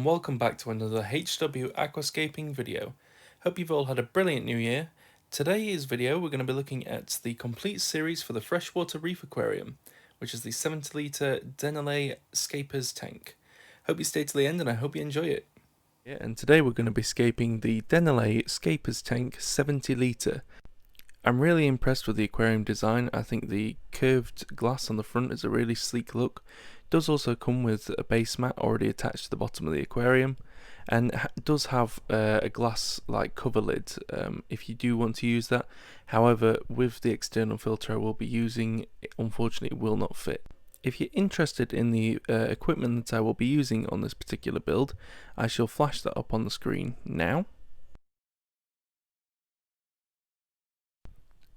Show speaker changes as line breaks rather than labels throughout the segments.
welcome back to another HW-Aquascaping video. Hope you've all had a brilliant new year. Today's video we're going to be looking at the complete series for the Freshwater Reef Aquarium, which is the 70-litre Dennerle Scapers Tank. Hope you stay to the end and I hope you enjoy it. Yeah, and today we're going to be scaping the Dennerle Scapers Tank 70-litre. I'm really impressed with the aquarium design. I think the curved glass on the front is a really sleek look. It does also come with a base mat already attached to the bottom of the aquarium, and does have a glass like cover lid if you do want to use that. However, with the external filter I will be using, it unfortunately will not fit. If you're interested in the equipment that I will be using on this particular build, I shall flash that up on the screen now.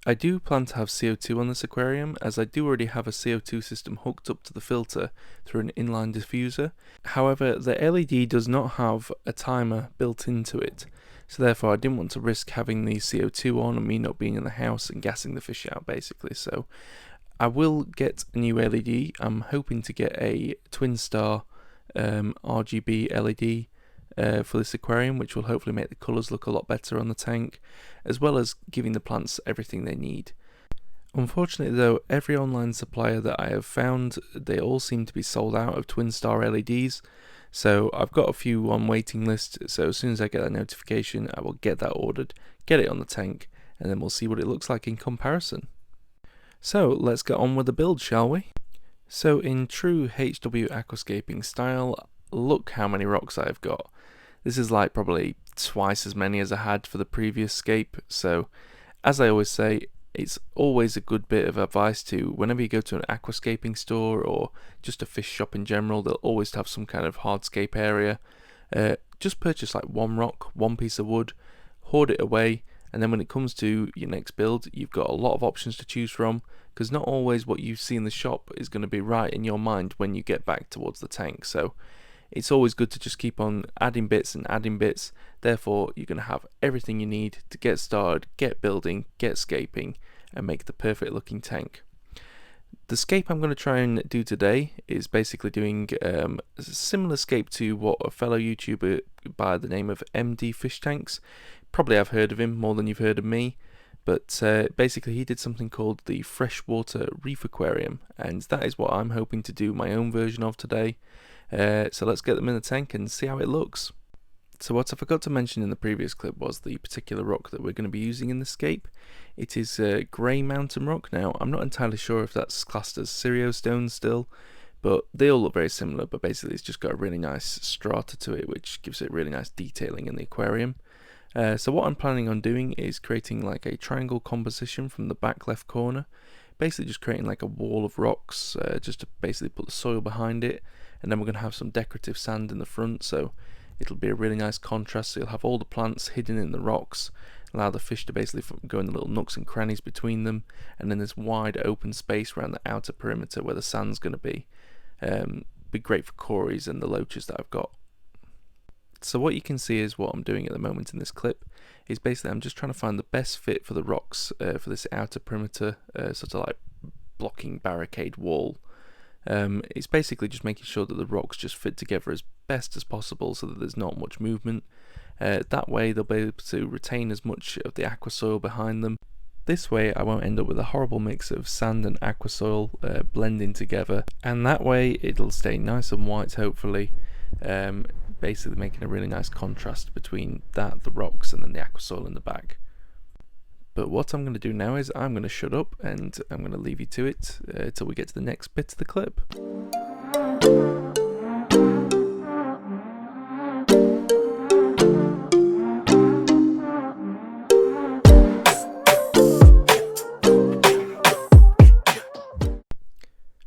I do plan to have CO2 on this aquarium, as I do already have a CO2 system hooked up to the filter through an inline diffuser. However, the LED does not have a timer built into it, so therefore I didn't want to risk having the CO2 on and me not being in the house and gassing the fish out basically. So I will get a new LED. I'm hoping to get a twin star RGB LED for this aquarium, which will hopefully make the colours look a lot better on the tank, as well as giving the plants everything they need. Unfortunately though, every online supplier that I have found, they all seem to be sold out of twin star LEDs, so I've got a few on waiting list, so as soon as I get that notification I will get that ordered, get it on the tank, and then we'll see what it looks like in comparison. So let's get on with the build, shall we? So in true HW-Aquascaping style, look how many rocks I've got. This is like probably twice as many as I had for the previous scape, so as I always say, it's always a good bit of advice to, whenever you go to an aquascaping store or just a fish shop in general, they'll always have some kind of hardscape area. Just purchase like one rock, one piece of wood, hoard it away, and then when it comes to your next build, you've got a lot of options to choose from, because not always what you see in the shop is going to be right in your mind when you get back towards the tank. So it's always good to just keep on adding bits and adding bits. Therefore, you're going to have everything you need to get started, get building, get scaping, and make the perfect looking tank. The scape I'm going to try and do today is basically doing a similar scape to what a fellow YouTuber by the name of MD Fish Tanks, probably have heard of him more than you've heard of me, but basically he did something called the Freshwater Reef Aquarium, and that is what I'm hoping to do my own version of today. So let's get them in the tank and see how it looks. So what I forgot to mention in the previous clip was the particular rock that we're going to be using in the scape. It is grey mountain rock. Now I'm not entirely sure if that's classed as Sirio stone still, but they all look very similar, but basically it's just got a really nice strata to it, which gives it really nice detailing in the aquarium. So what I'm planning on doing is creating like a triangle composition from the back left corner, basically just creating like a wall of rocks, just to basically put the soil behind it, and then we're going to have some decorative sand in the front, so it'll be a really nice contrast. So you'll have all the plants hidden in the rocks, allow the fish to basically go in the little nooks and crannies between them, and then this wide open space around the outer perimeter where the sand's going to be. Be great for cories and the loaches that I've got. So what you can see is what I'm doing at the moment in this clip is basically I'm just trying to find the best fit for the rocks for this outer perimeter, sort of like blocking barricade wall. It's basically just making sure that the rocks just fit together as best as possible so that there's not much movement. That way they'll be able to retain as much of the aqua soil behind them. This way I won't end up with a horrible mix of sand and aqua soil blending together, and that way it'll stay nice and white hopefully, basically making a really nice contrast between that, the rocks, and then the aqua soil in the back. But what I'm going to do now is I'm going to shut up and I'm going to leave you to it till we get to the next bit of the clip.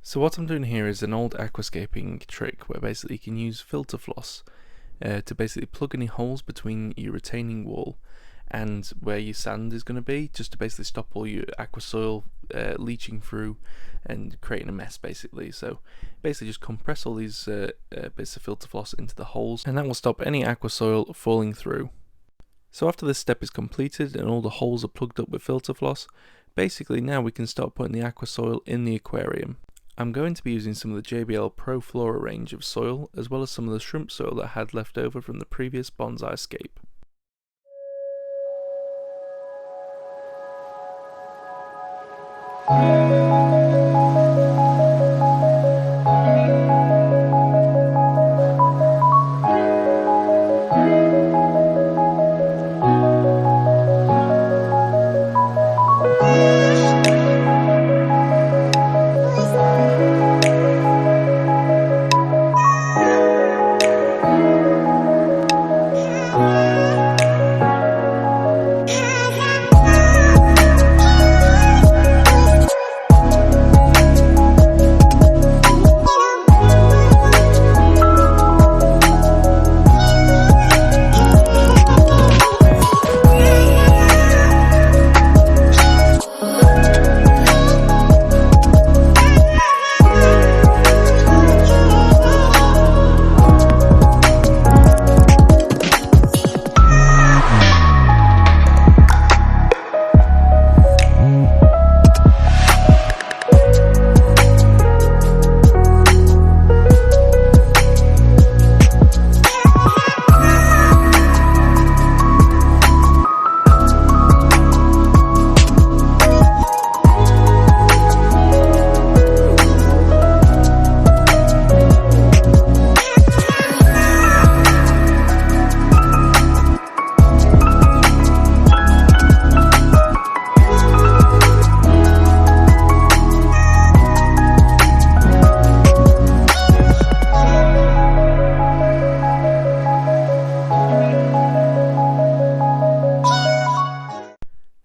So what I'm doing here is an old aquascaping trick where basically you can use filter floss to basically plug any holes between your retaining wall and where your sand is going to be, just to basically stop all your aqua soil leaching through and creating a mess basically. So basically just compress all these bits of filter floss into the holes, and that will stop any aqua soil falling through. So after this step is completed and all the holes are plugged up with filter floss, basically now we can start putting the aqua soil in the aquarium. I'm going to be using some of the JBL Pro Flora range of soil, as well as some of the shrimp soil that I had left over from the previous bonsai scape.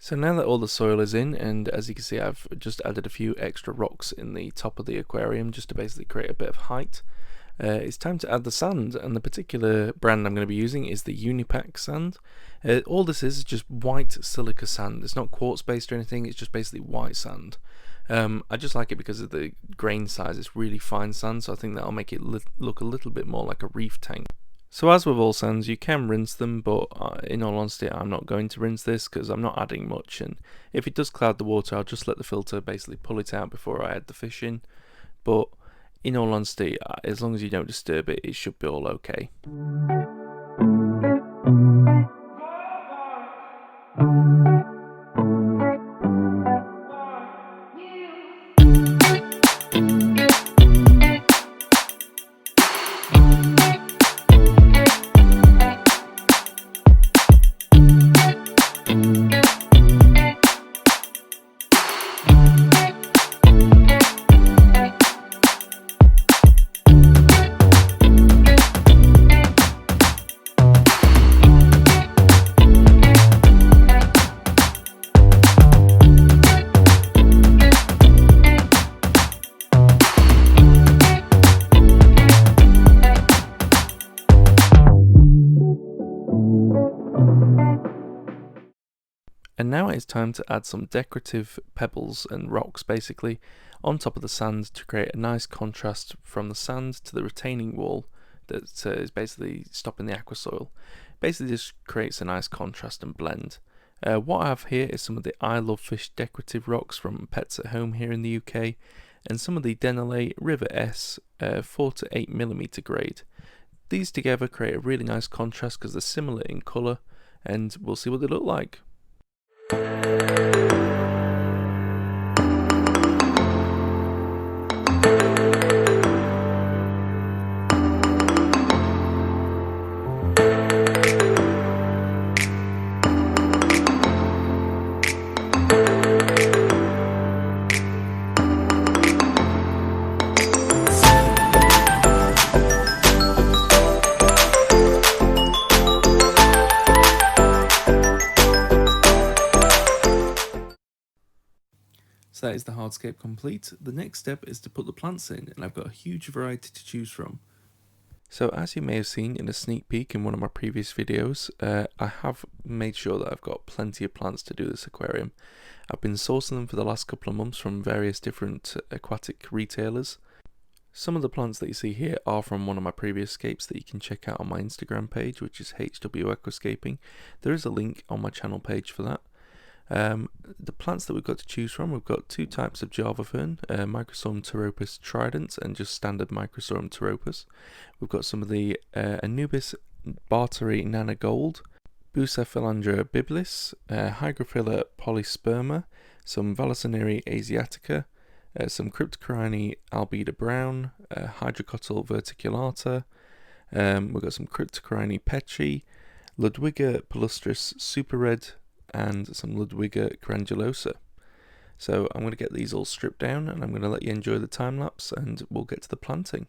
So now that all the soil is in, and as you can see I've just added a few extra rocks in the top of the aquarium just to basically create a bit of height, it's time to add the sand, and the particular brand I'm going to be using is the Unipack sand. All this is just white silica sand. It's not quartz based or anything, it's just basically white sand. I just like it because of the grain size. It's really fine sand, so I think that'll make it look a little bit more like a reef tank. So as with all sands, you can rinse them, but in all honesty I'm not going to rinse this because I'm not adding much, and if it does cloud the water I'll just let the filter basically pull it out before I add the fish in. But in all honesty, as long as you don't disturb it, it should be all okay. And now it's time to add some decorative pebbles and rocks basically on top of the sand to create a nice contrast from the sand to the retaining wall that is basically stopping the aqua soil. Basically just creates a nice contrast and blend. What I have here is some of the I Love Fish decorative rocks from Pets at Home here in the UK, and some of the Dennerle River S 4 to 8mm grade. These together create a really nice contrast because they're similar in colour, and we'll see what they look like. So that is the hardscape complete. The next step is to put the plants in, and I've got a huge variety to choose from. So as you may have seen in a sneak peek in one of my previous videos, I have made sure that I've got plenty of plants to do this aquarium. I've been sourcing them for the last couple of months from various different aquatic retailers. Some of the plants that you see here are from one of my previous scapes that you can check out on my Instagram page, which is HW-Aquascaping. There is a link on my channel page for that. The plants that we've got to choose from, we've got two types of Java fern, Microsorum pteropus trident and just standard Microsorum pteropus. We've got some of the Anubis barteri nana gold, Bucephalandra biblis, Hygrophila polysperma, some Vallisneria asiatica, some Cryptocorini albida brown, Hydrocotyle verticulata, we've got some Cryptocorini petri, Ludwiga palustris super red, and some Ludwiga grandulosa. So I'm going to get these all stripped down and I'm going to let you enjoy the time lapse and we'll get to the planting.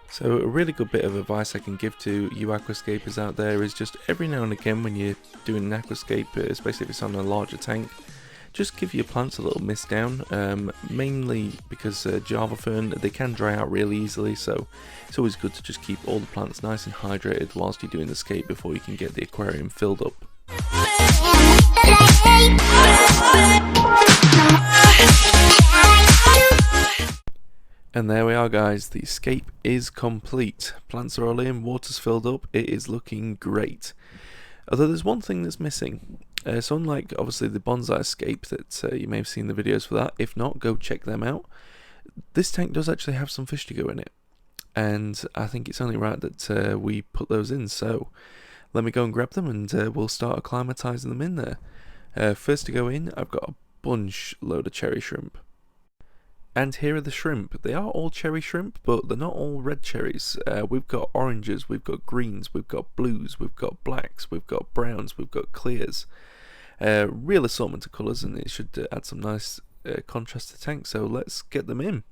So a really good bit of advice I can give to you aquascapers out there is just every now and again when you're doing an aquascape, especially if it's on a larger tank, just give your plants a little mist down, mainly because Java fern, they can dry out really easily, so it's always good to just keep all the plants nice and hydrated whilst you're doing the scape before you can get the aquarium filled up. And there we are, guys, the scape is complete. Plants are all in, water's filled up, it is looking great. Although there's one thing that's missing. So unlike obviously the bonsai scape that you may have seen the videos for that, if not, go check them out. This tank does actually have some fish to go in it, and I think it's only right that we put those in. So let me go and grab them, and we'll start acclimatizing them in there. First to go in, I've got a bunch load of cherry shrimp. And here are the shrimp. They are all cherry shrimp, but they're not all red cherries. We've got oranges, we've got greens, we've got blues, we've got blacks, we've got browns, we've got clears. Real assortment of colours, and it should add some nice contrast to the tank, so let's get them in.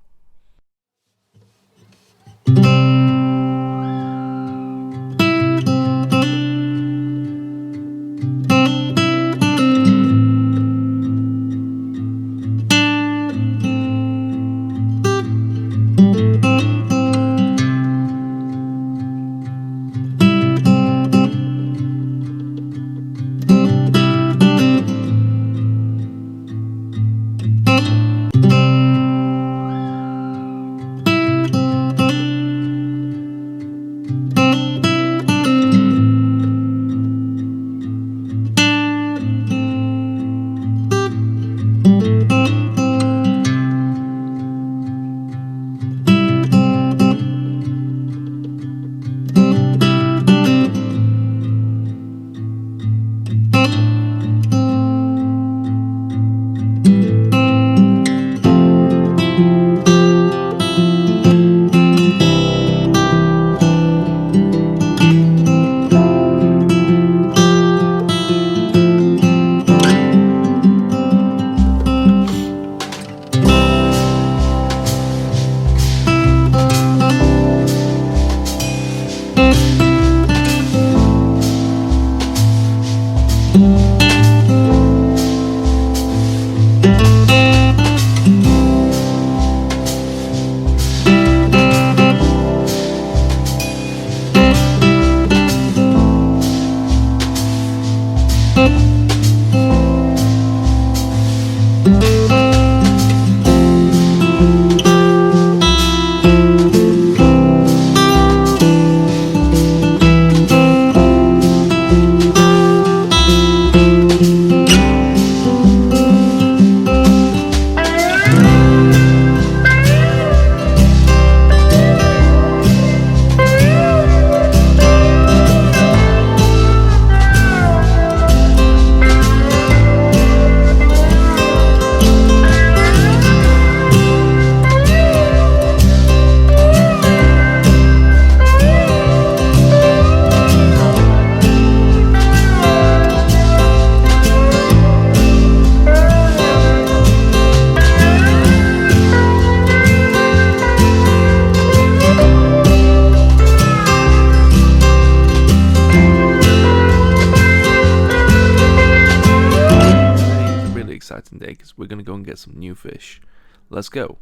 Exciting day because we're going to go and get some new fish. Let's go.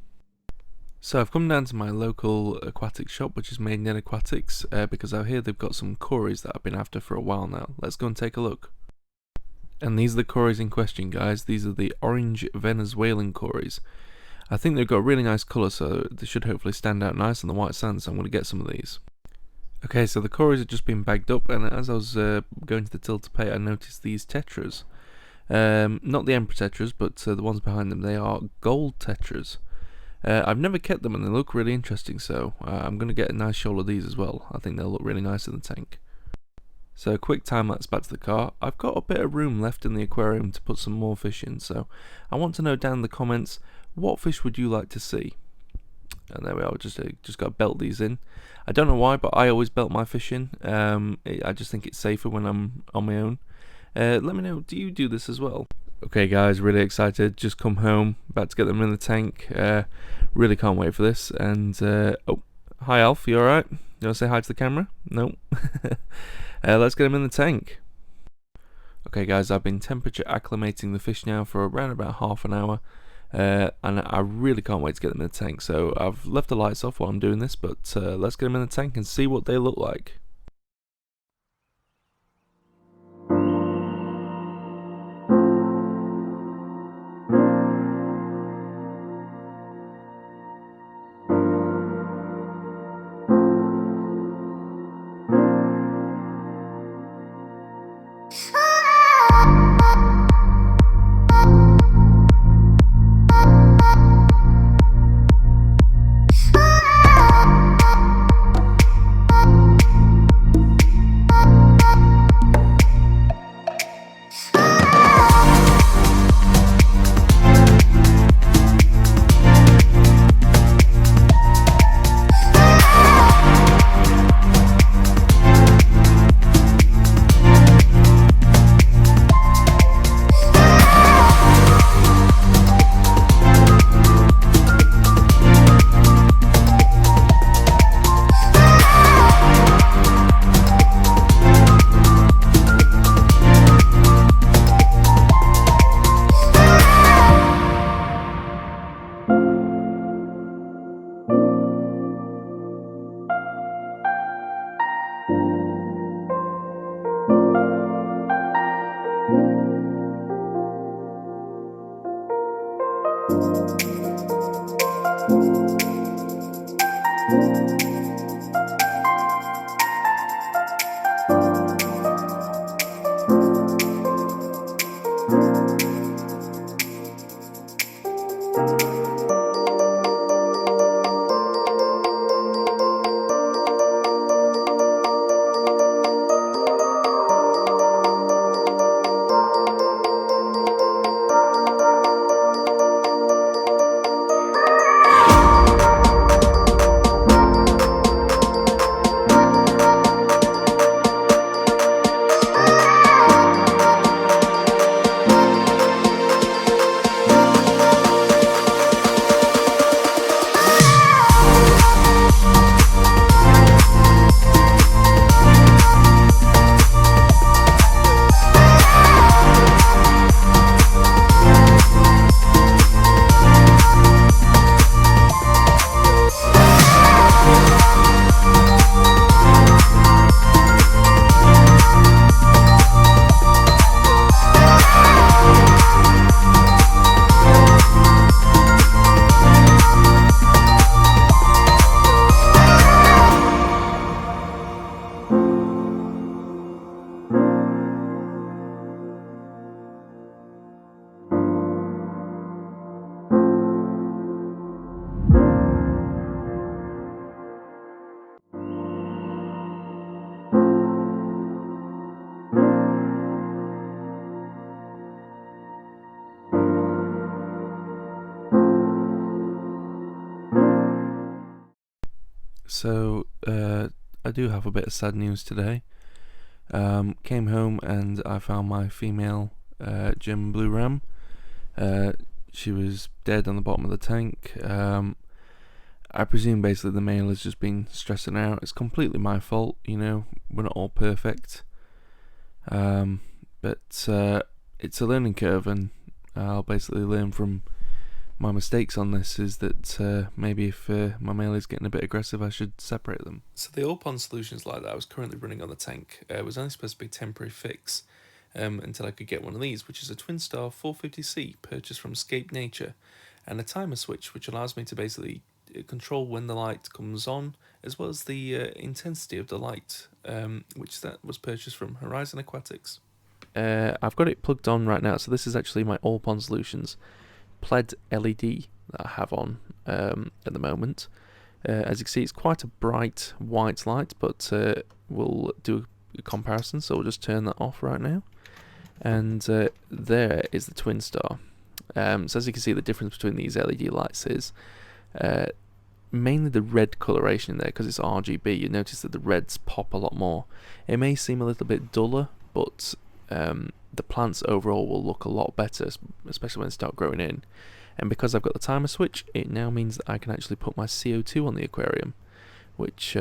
So I've come down to my local aquatic shop, which is Made in Aquatics, because out here they've got some cories that I've been after for a while now. Let's go and take a look. And these are the cories in question, guys. These are the orange Venezuelan cories. I think they've got a really nice colour, so they should hopefully stand out nice on the white sand, so I'm going to get some of these. Okay, so the cories have just been bagged up, and as I was going to the till to pay, I noticed these tetras. Not the Emperor tetras, but the ones behind them. They are gold tetras. I've never kept them, and they look really interesting, so I'm going to get a nice shoal of these as well. I think they'll look really nice in the tank. So quick time lapse back to the car. I've got a bit of room left in the aquarium to put some more fish in, so I want to know down in the comments, what fish would you like to see? And there we are, just got to belt these in. I don't know why, but I always belt my fish in. I just think it's safer when I'm on my own. Let me know, do you do this as well? Okay guys, really excited, just come home, about to get them in the tank. Really can't wait for this. And oh, hi Alf, you alright? You want to say hi to the camera? No. Let's get them in the tank. Okay guys, I've been temperature acclimating the fish now for around about half an hour, and I really can't wait to get them in the tank. So I've left the lights off while I'm doing this, but let's get them in the tank and see what they look like. So I do have a bit of sad news today. Came home and I found my female German blue ram. She was dead on the bottom of the tank. I presume basically the male has just been stressing out. It's completely my fault, you know, we're not all perfect. But it's a learning curve, and I'll basically learn from my mistakes on this. Is that maybe if my male is getting a bit aggressive, I should separate them. So the oil pond solutions light that I was currently running on the tank was only supposed to be a temporary fix until I could get one of these, which is a Twin Star 450C purchased from Scape Nature, and a timer switch which allows me to basically control when the light comes on, as well as the intensity of the light, which that was purchased from Horizon Aquatics. I've got it plugged on right now, so this is actually my All Pond Solutions PLED LED that I have on at the moment. As you can see, it's quite a bright white light, but we'll do a comparison, so we'll just turn that off right now. And there is the Twin Star. So as you can see, the difference between these LED lights is mainly the red coloration there, because it's RGB. You notice that the reds pop a lot more. It may seem a little bit duller, but the plants overall will look a lot better, especially when they start growing in. And because I've got the timer switch, it now means that I can actually put my CO2 on the aquarium, which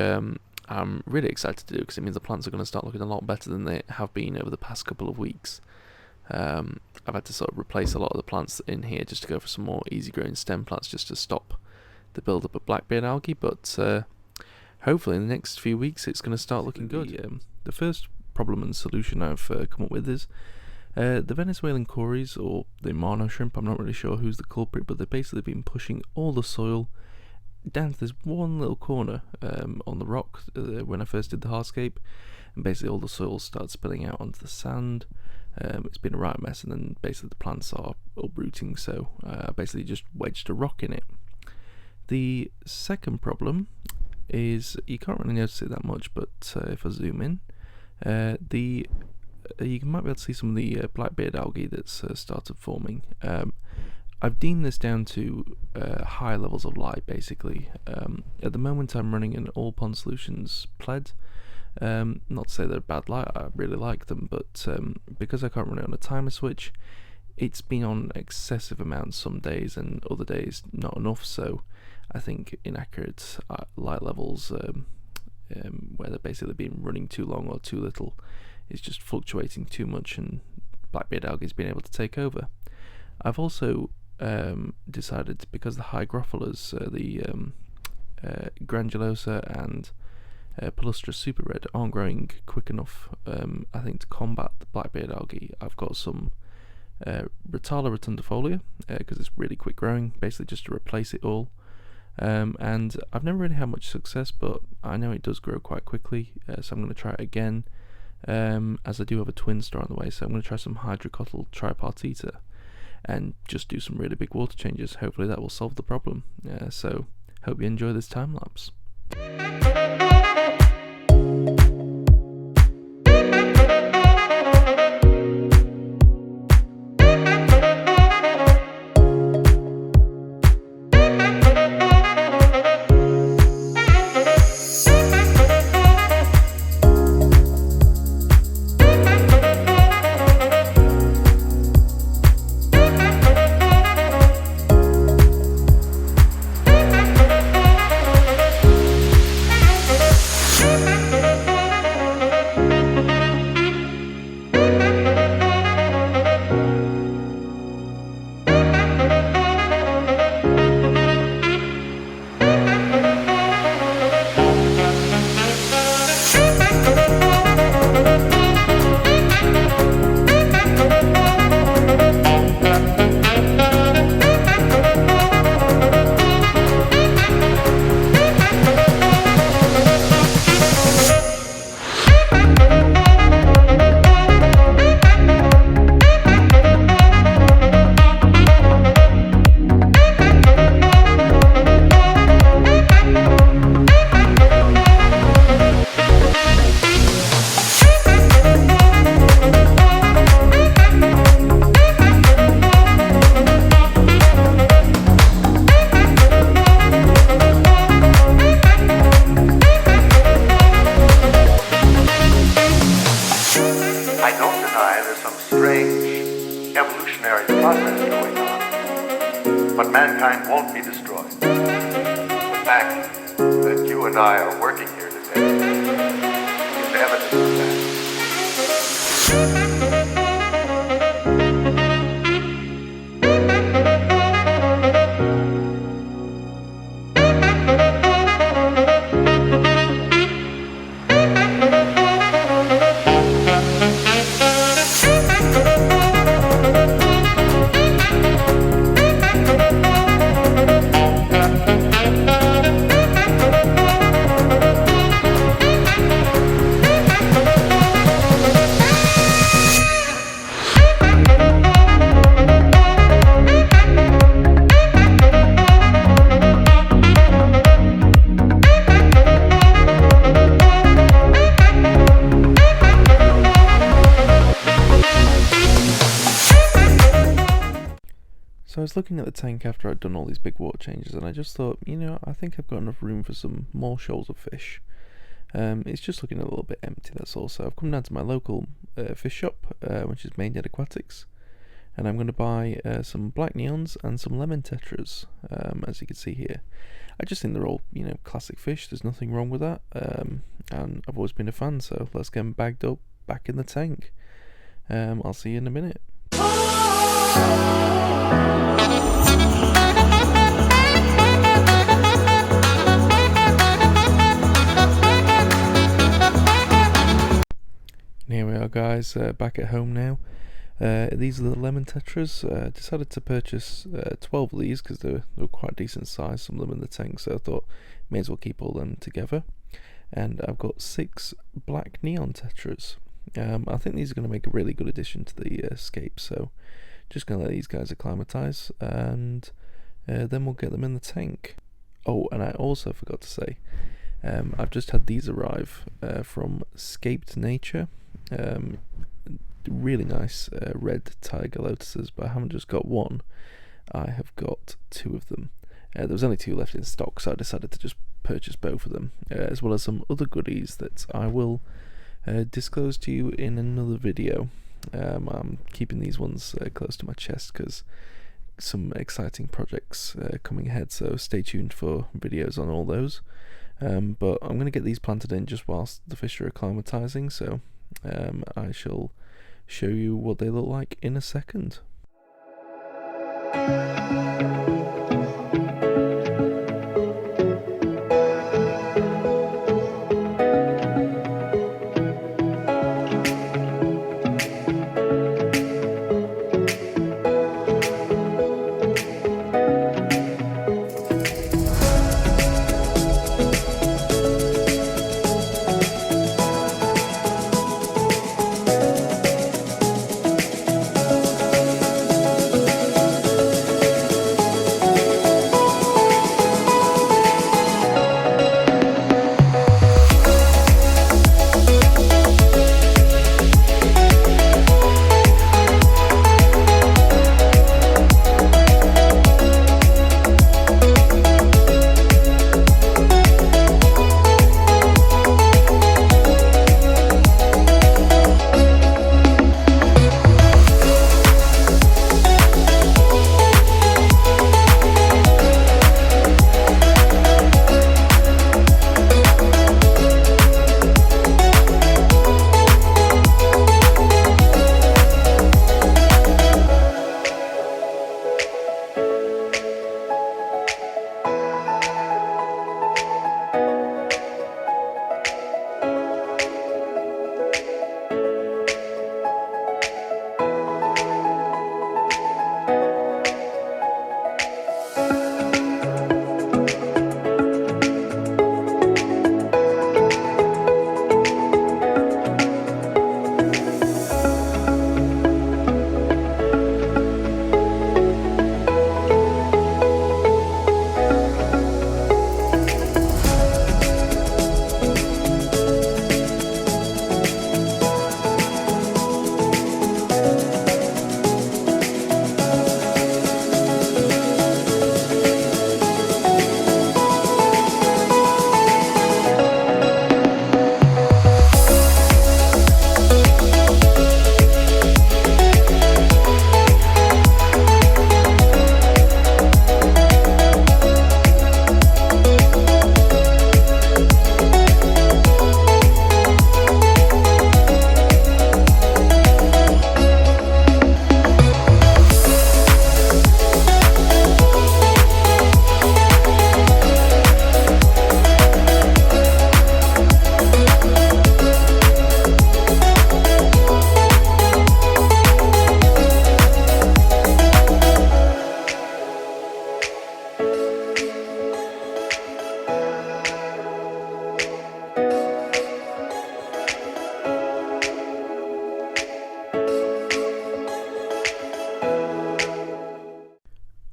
I'm really excited to do, because it means the plants are going to start looking a lot better than they have been over the past couple of weeks. I've had to sort of replace a lot of the plants in here just to go for some more easy growing stem plants, just to stop the build up of blackbeard algae, but hopefully in the next few weeks it's going to start looking good. The first problem and solution I've come up with is the Venezuelan cories, or the Marno shrimp. I'm not really sure who's the culprit, but they've basically been pushing all the soil down to this one little corner on the rock when I first did the hardscape, and basically all the soil started spilling out onto the sand. It's been a right mess, and then basically the plants are uprooting, so I basically just wedged a rock in it. The second problem is, you can't really notice it that much, but if I zoom in, you might be able to see some of the blackbeard algae that's started forming. I've deemed this down to high levels of light, basically. At the moment I'm running an all pond solutions pled. Not to say they're bad light, I really like them, but because I can't run it on a timer switch, it's been on excessive amounts some days, and other days not enough, so I think inaccurate light levels, where they're basically been running too long or too little, is just fluctuating too much, and blackbeard algae has been able to take over. I've also decided, because the hygrophilas, the granulosa and Palustra super red aren't growing quick enough, I think, to combat the blackbeard algae, I've got some Rotala rotundifolia, because it's really quick growing, basically just to replace it all. And I've never really had much success, but I know it does grow quite quickly, so I'm going to try it again, as I do have a twin star on the way, so I'm going to try some hydrocotyl tripartita and just do some really big water changes. Hopefully that will solve the problem. So hope you enjoy this time lapse.
But mankind won't be destroyed. The fact that you and I are working here today is evidence of that.
So I was looking at the tank after I'd done all these big water changes, and I just thought, you know, I think I've got enough room for some more shoals of fish. It's just looking a little bit empty, that's all. So I've come down to my local fish shop, which is Main Dead Aquatics, and I'm going to buy some black neons and some lemon tetras, as you can see here. I just think they're all, you know, classic fish. There's nothing wrong with that. and I've always been a fan, so let's get them bagged up back in the tank. I'll see you in a minute. Here we are, guys, back at home now. These are the lemon tetras. Decided to purchase 12 of these because they were quite decent size, some of them in the tank, so I thought may as well keep all them together. And I've got 6 black neon tetras. I think these are going to make a really good addition to the scape, so just going to let these guys acclimatise, and then we'll get them in the tank. Oh, and I also forgot to say, I've just had these arrive from Scaped Nature. Really nice red tiger lotuses, but I haven't just got one, I have got 2 of them. There was only 2 left in stock, so I decided to just purchase both of them, as well as some other goodies that I will disclose to you in another video. I'm keeping these ones close to my chest because some exciting projects coming ahead, so stay tuned for videos on all those. But I'm going to get these planted in just whilst the fish are acclimatizing, so I shall show you what they look like in a second.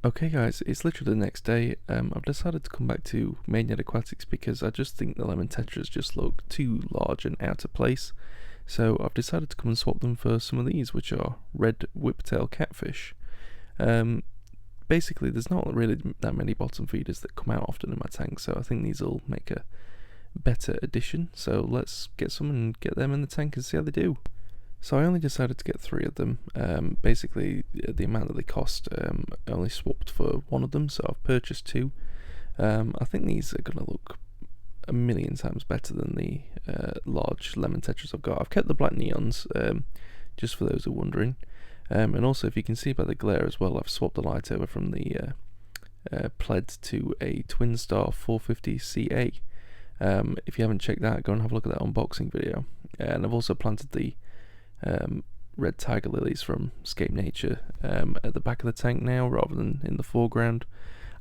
Okay guys, it's literally the next day. I've decided to come back to Mainyard Aquatics because I just think the lemon tetras just look too large and out of place. So I've decided to come and swap them for some of these, which are red whiptail catfish. Basically there's not really that many bottom feeders that come out often in my tank, so I think these will make a better addition. So let's get some and get them in the tank and see how they do. So I only decided to get 3 of them. Basically, the amount that they cost, I only swapped for 1 of them, so I've purchased 2. I think these are going to look a million times better than the large lemon tetras I've got. I've kept the black neons, just for those who are wondering. And also, if you can see by the glare as well, I've swapped the light over from the pled to a Twin Star 450 CA. If you haven't checked that, go and have a look at that unboxing video. And I've also planted the red tiger lilies from Scape Nature at the back of the tank now, rather than in the foreground.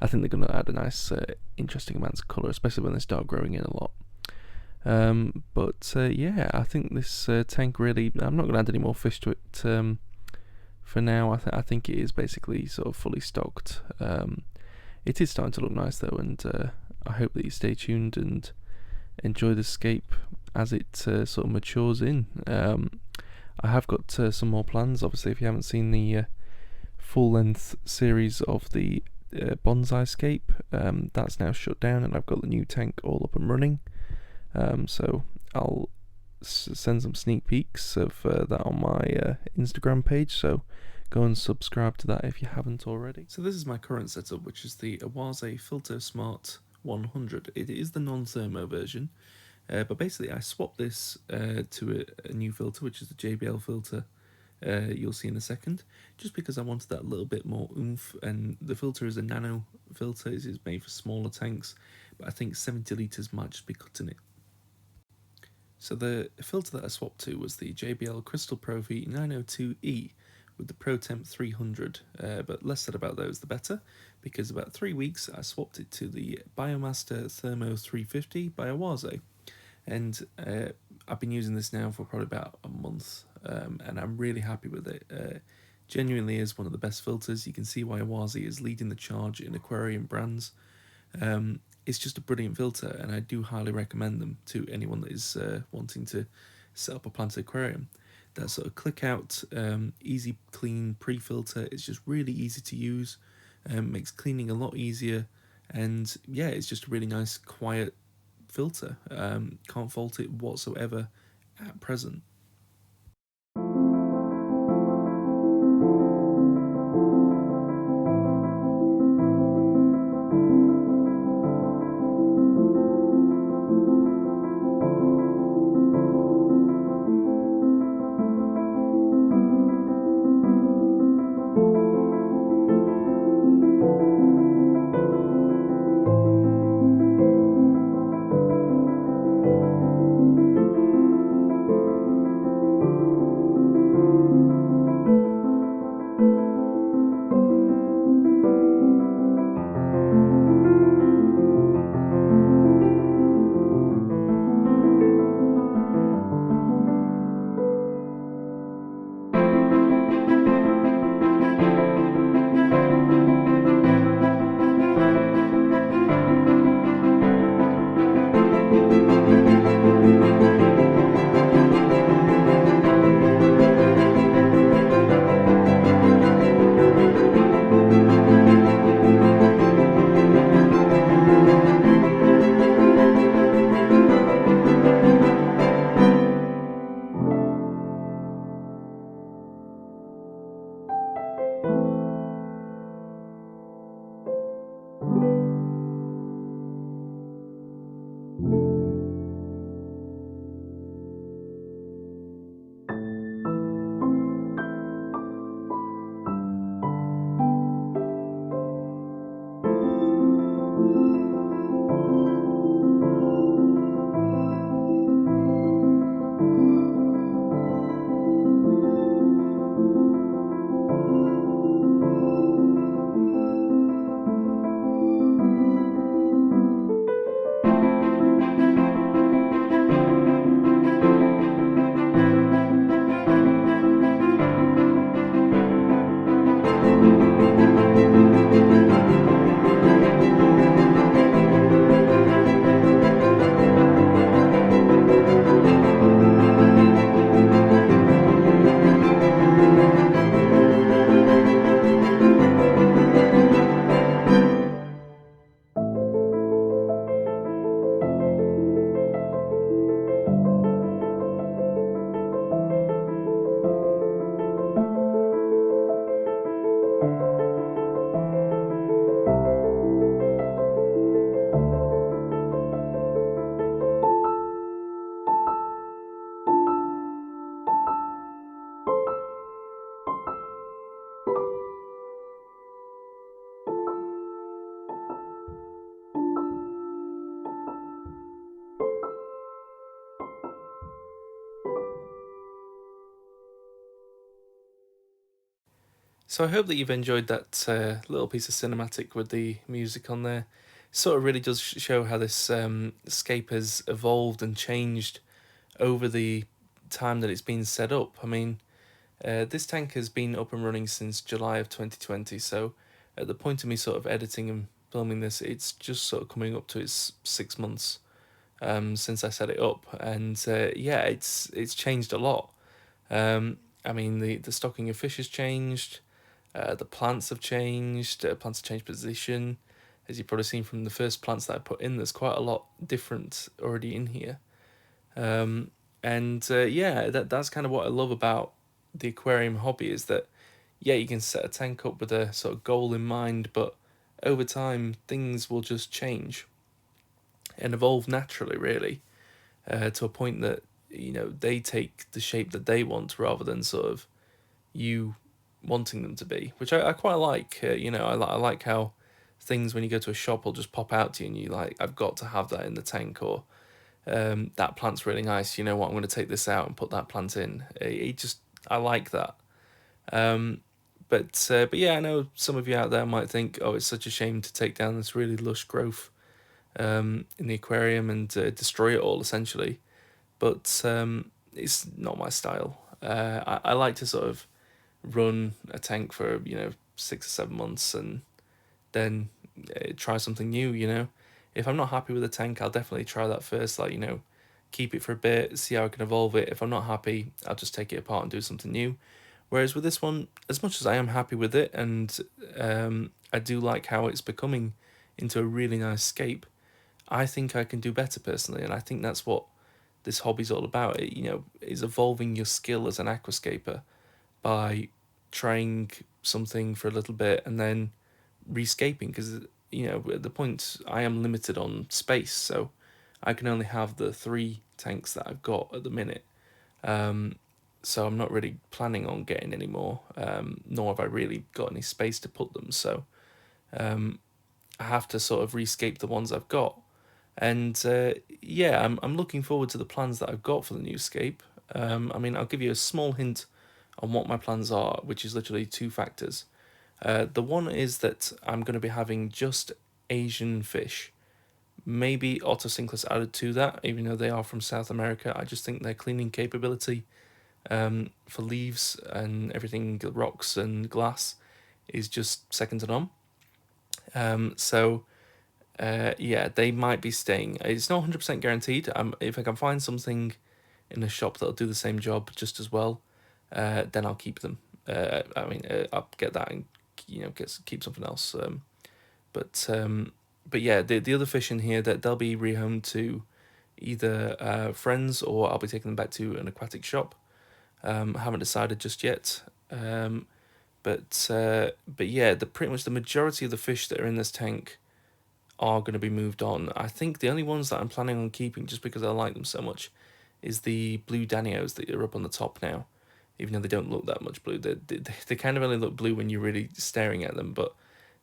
I think they're going to add a nice, interesting amount of colour, especially when they start growing in a lot. Yeah, I think this tank really, I'm not going to add any more fish to it for now. I think it is basically sort of fully stocked. It is starting to look nice though, and I hope that you stay tuned and enjoy the scape as it sort of matures in. I have got some more plans. Obviously, if you haven't seen the full-length series of the bonsai scape, that's now shut down, and I've got the new tank all up and running. So I'll send some sneak peeks of that on my Instagram page, so go and subscribe to that if you haven't already. So this is my current setup, which is the Awase Filter Smart 100. It is the non-thermo version, but basically I swapped this to a new filter, which is the JBL filter you'll see in a second, just because I wanted that little bit more oomph. And the filter is a nano filter, it is made for smaller tanks, but I think 70 litres might just be cutting it. So the filter that I swapped to was the JBL Crystal Pro V 902E with the ProTemp 300, but less said about those the better, because about 3 weeks I swapped it to the Biomaster Thermo 350 by Awase, and I've been using this now for probably about a month, and I'm really happy with it. Genuinely is one of the best filters. You can see why Awase is leading the charge in aquarium brands. It's just a brilliant filter, and I do highly recommend them to anyone that is wanting to set up a planted aquarium. That sort of click out, easy clean pre-filter is just really easy to use, makes cleaning a lot easier, and yeah, it's just a really nice quiet filter. Can't fault it whatsoever at present. So I hope that you've enjoyed that little piece of cinematic with the music on there. Sort of really does show how this scape has evolved and changed over the time that it's been set up. I mean, this tank has been up and running since July of 2020, so at the point of me sort of editing and filming this, it's just sort of coming up to its 6 months since I set it up, and yeah, it's changed a lot. I mean, the stocking of fish has changed, the plants have changed, plants have changed position. As you've probably seen from the first plants that I put in, there's quite a lot different already in here. And yeah, that's kind of what I love about the aquarium hobby, is that yeah, you can set a tank up with a sort of goal in mind, but over time things will just change and evolve naturally, really, to a point that they take the shape that they want rather than sort of you wanting them to be, which I quite like. I like how things when you go to a shop will just pop out to you and you like, I've got to have that in the tank, or that plant's really nice. You know what? I'm going to take this out and put that plant in. It just I like that. Um, but yeah, I know some of you out there might think, oh, it's such a shame to take down this really lush growth in the aquarium and destroy it all essentially. But it's not my style. I like to sort of run a tank for 6 or 7 months and then try something new. If I'm not happy with the tank, I'll definitely try that first. Like keep it for a bit, see how I can evolve it. If I'm not happy, I'll just take it apart and do something new. Whereas with this one, as much as I am happy with it, and I do like how it's becoming into a really nice scape, I think I can do better personally, and I think that's what this hobby's all about. Is evolving your skill as an aquascaper by trying something for a little bit and then rescaping, because at the point I am limited on space, so I can only have the 3 tanks that I've got at the minute. So I'm not really planning on getting any more, nor have I really got any space to put them. So I have to sort of rescape the ones I've got. And yeah, I'm looking forward to the plans that I've got for the new scape. I mean, I'll give you a small hint on what my plans are, which is literally 2 factors. The one is that I'm going to be having just Asian fish, maybe ottocinclus added to that, even though they are from South America. I just think their cleaning capability for leaves and everything, rocks and glass, is just second to none. So yeah, they might be staying. It's not 100% guaranteed. If I can find something in a shop that'll do the same job just as well, then I'll keep them. I'll get that and keep something else. But yeah, the other fish in here, that they'll be rehomed to either friends, or I'll be taking them back to an aquatic shop. I haven't decided just yet. But yeah, pretty much the majority of the fish that are in this tank are going to be moved on. I think the only ones that I'm planning on keeping, just because I like them so much, is the blue Danios that are up on the top now. Even though they don't look that much blue, they kind of only look blue when you're really staring at them. But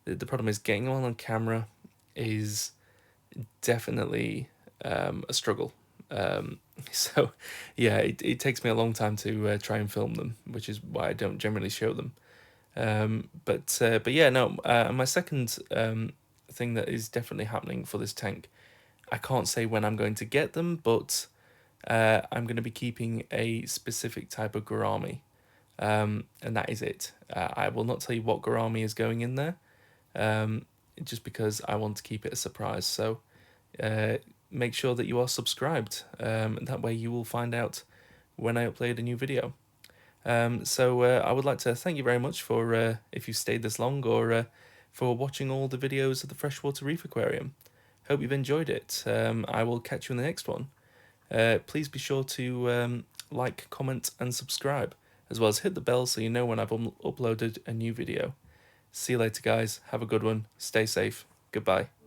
the problem is getting them on camera is definitely a struggle. So yeah, it takes me a long time to try and film them, which is why I don't generally show them. But yeah, no. My second thing that is definitely happening for this tank, I can't say when I'm going to get them, but I'm going to be keeping a specific type of gourami, and that is it. I will not tell you what gourami is going in there, just because I want to keep it a surprise. So make sure that you are subscribed. That way you will find out when I upload a new video. So I would like to thank you very much for if you stayed this long, or for watching all the videos of the Freshwater Reef Aquarium. Hope you've enjoyed it. I will catch you in the next one. Please be sure to like, comment and subscribe, as well as hit the bell so you know when I've uploaded a new video. See you later, guys. Have a good one. Stay safe. Goodbye.